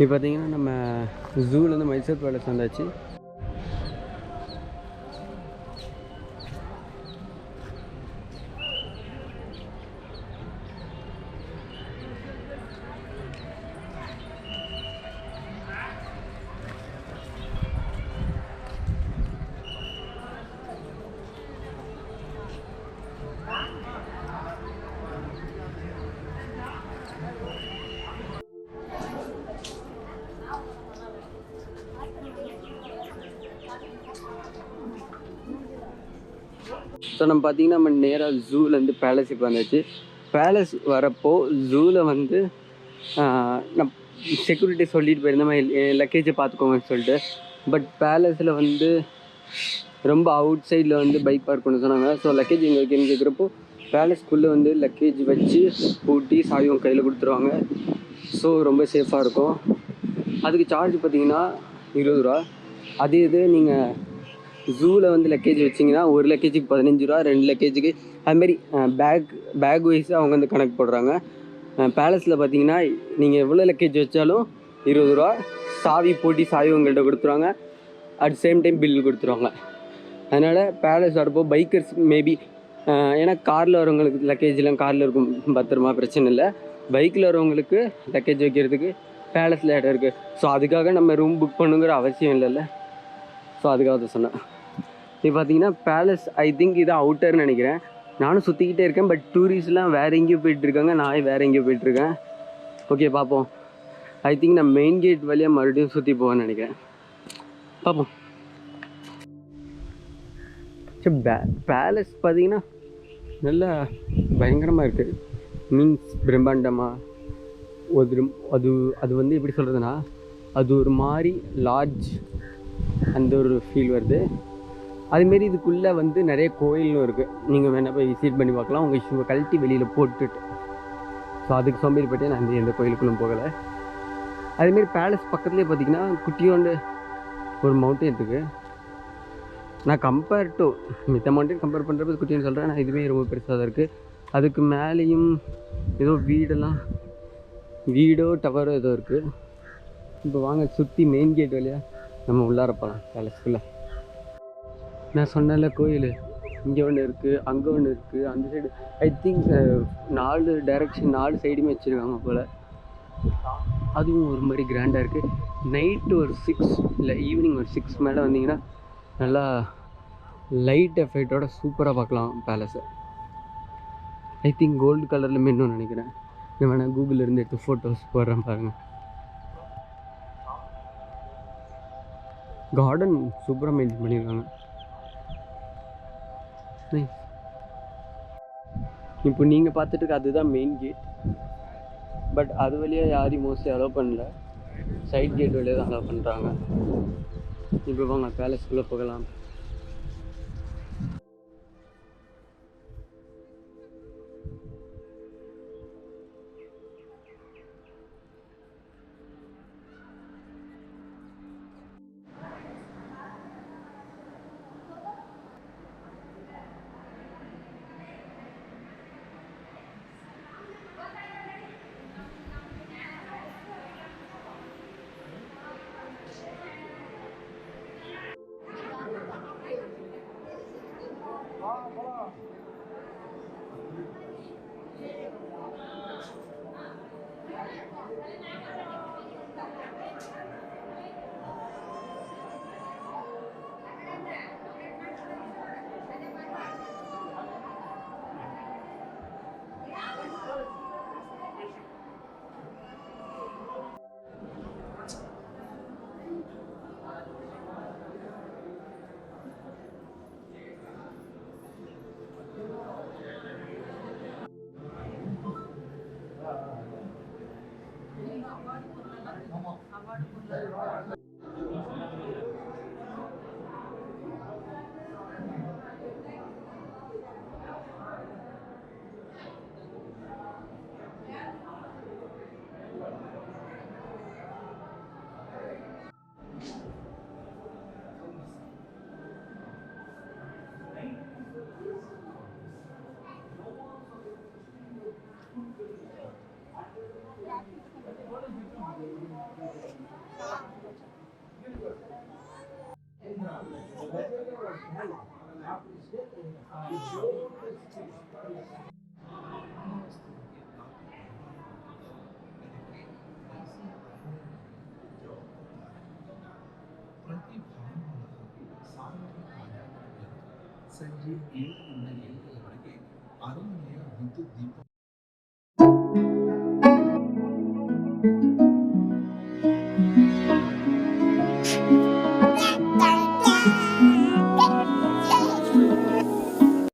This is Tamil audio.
இப்போ பார்த்தீங்கன்னா நம்ம ஜூலேருந்து மைசூர் பேலஸ் வந்தாச்சு. ஸோ நம்ம பார்த்தீங்கன்னா நம்ம நேராக ஜூலேருந்து பேலஸுக்கு வந்தாச்சு. பேலஸ் வரப்போ ஜூவில் வந்து நான் செக்யூரிட்டி சொல்லிட்டு போயிருந்தேன் என் லக்கேஜை பார்த்துக்கோங்கன்னு சொல்லிட்டு. பட் பேலஸில் வந்து ரொம்ப அவுட் சைடில் வந்து பைக் பார்க் பண்ண சொன்னாங்க. ஸோ லக்கேஜ் எங்கே வைக்கணும்னு கேட்குறப்போ பேலஸ்க்குள்ளே வந்து லக்கேஜ் வச்சு பூட்டி சாவியும் கையில் கொடுத்துருவாங்க. ஸோ ரொம்ப சேஃபாக இருக்கும். அதுக்கு சார்ஜ் பார்த்தீங்கன்னா 20 ரூபா. அதே இது நீங்கள் ஜூவில் வந்து லக்கேஜ் வச்சிங்கன்னா ஒரு லக்கேஜுக்கு 15 ரூபா, 2 லக்கேஜுக்கு அதுமாரி பேக் வைஸ் அவங்க வந்து கணக்கு போடுறாங்க. பேலஸில் பார்த்தீங்கன்னா நீங்கள் எவ்வளோ லக்கேஜ் வச்சாலும் 20 ரூபா. சாவி போட்டி சாவி உங்கள்கிட்ட கொடுத்துருவாங்க. அட் சேம் டைம் பில்லு கொடுத்துருவாங்க. அதனால் பேலஸ் வரப்போ பைக்கர்ஸ் மேபி ஏன்னா காரில் வரவங்களுக்கு லக்கேஜ்லாம் காரில் இருக்கும், பத்திரமா, பிரச்சனை இல்லை. பைக்கில் வரவங்களுக்கு லக்கேஜ் வைக்கிறதுக்கு பேலஸில் இடம் இருக்குது. ஸோ அதுக்காக நம்ம ரூம் புக் பண்ணுங்கிற அவசியம் இல்லைல்ல. ஸோ அதுக்காக தான் சொன்னேன். இப்போ பார்த்தீங்கன்னா பேலஸ் ஐ திங்க் இது அவுட்டர்னு நினைக்கிறேன். நானும் சுற்றிக்கிட்டே இருக்கேன். பட் டூரிஸ்ட்லாம் வேறு எங்கேயோ போயிட்டுருக்காங்க, நான் வேறு எங்கேயோ போயிட்டுருக்கேன். ஓகே பார்ப்போம். ஐ திங்க் நான் மெயின் கேட் வழியாக மறுபடியும் சுற்றி போவேன்னு நினைக்கிறேன். பார்ப்போம். சரி, பேலஸ் பார்த்தீங்கன்னா நல்லா பயங்கரமாக இருக்குது. மீன்ஸ் பிரம்மாண்டமாக அது வந்து எப்படி சொல்கிறதுனா அது ஒரு மாதிரி லார்ஜ் அந்த ஒரு ஃபீல் வருது. அதுமாரி இதுக்குள்ளே வந்து நிறைய கோயிலும் இருக்குது. நீங்கள் வேணால் போய் விசிட் பண்ணி பார்க்கலாம் உங்கள் ஷூவை கழட்டி வெளியில் போட்டுட்டு. ஸோ அதுக்கு சோம்பேறிப்பட்டே நான் எந்த கோயிலுக்குள்ளும் போகலை. அதுமாரி பேலஸ் பக்கத்துலேயே பார்த்திங்கன்னா குட்டியோண்டு ஒரு மவுண்டன் இருக்குது. நான் கம்பேர் டு மித்த மவுண்டன் கம்பேர் பண்ணுறப்ப குட்டின்னு சொல்கிறேன். நான் இதுவே ரொம்ப பெருசாக தான் இருக்குது. அதுக்கு மேலேயும் ஏதோ வீடோ டவரோ ஏதோ இருக்குது. இப்போ வாங்க சுற்றி மெயின் கேட் வழியாக நம்ம உள்ளார போகலாம் பேலஸ்க்குள்ளே. நான் சொன்னல கோயில் இங்கே ஒன்று இருக்குது, அங்கே ஒன்று இருக்குது, அந்த சைடு ஐ திங்க் 4 டைரெக்ஷன் 4 சைடுமே வச்சுருக்காங்க போல். அதுவும் ஒரு மாதிரி கிராண்டாக இருக்குது. நைட்டு ஒரு 6 இல்லை ஈவினிங் ஒரு 6 மேலே வந்தீங்கன்னா நல்லா லைட் எஃபெக்டோட சூப்பராக பார்க்கலாம் பேலஸை. ஐ திங்க் கோல்டு கலரில் மின்னும் நினைக்கிறேன். நான் வேணால் கூகுளில் இருந்து எடுத்து ஃபோட்டோஸ் போடுறேன் பாருங்கள். கார்டன் சூப்பராக மெயின்டைன் பண்ணியிருக்காங்க. இப்போ நீங்கள் பார்த்துட்டு இருக்க அதுதான் மெயின் கேட். பட் அது வழியாக யாரையும் மோஸ்ட்லி அலோவ் பண்ணல, சைட் கேட் வழியாக தான் அலோவ் பண்ணுறாங்க. இப்போ வாங்க பேலஸ்குள்ளே போகலாம். ಸಂಜೆ 7ರಿಂದ 7:30ವರೆಗೆ ಅರಮನೆಯ ವಿದ್ಯುತ್ ದೀಪ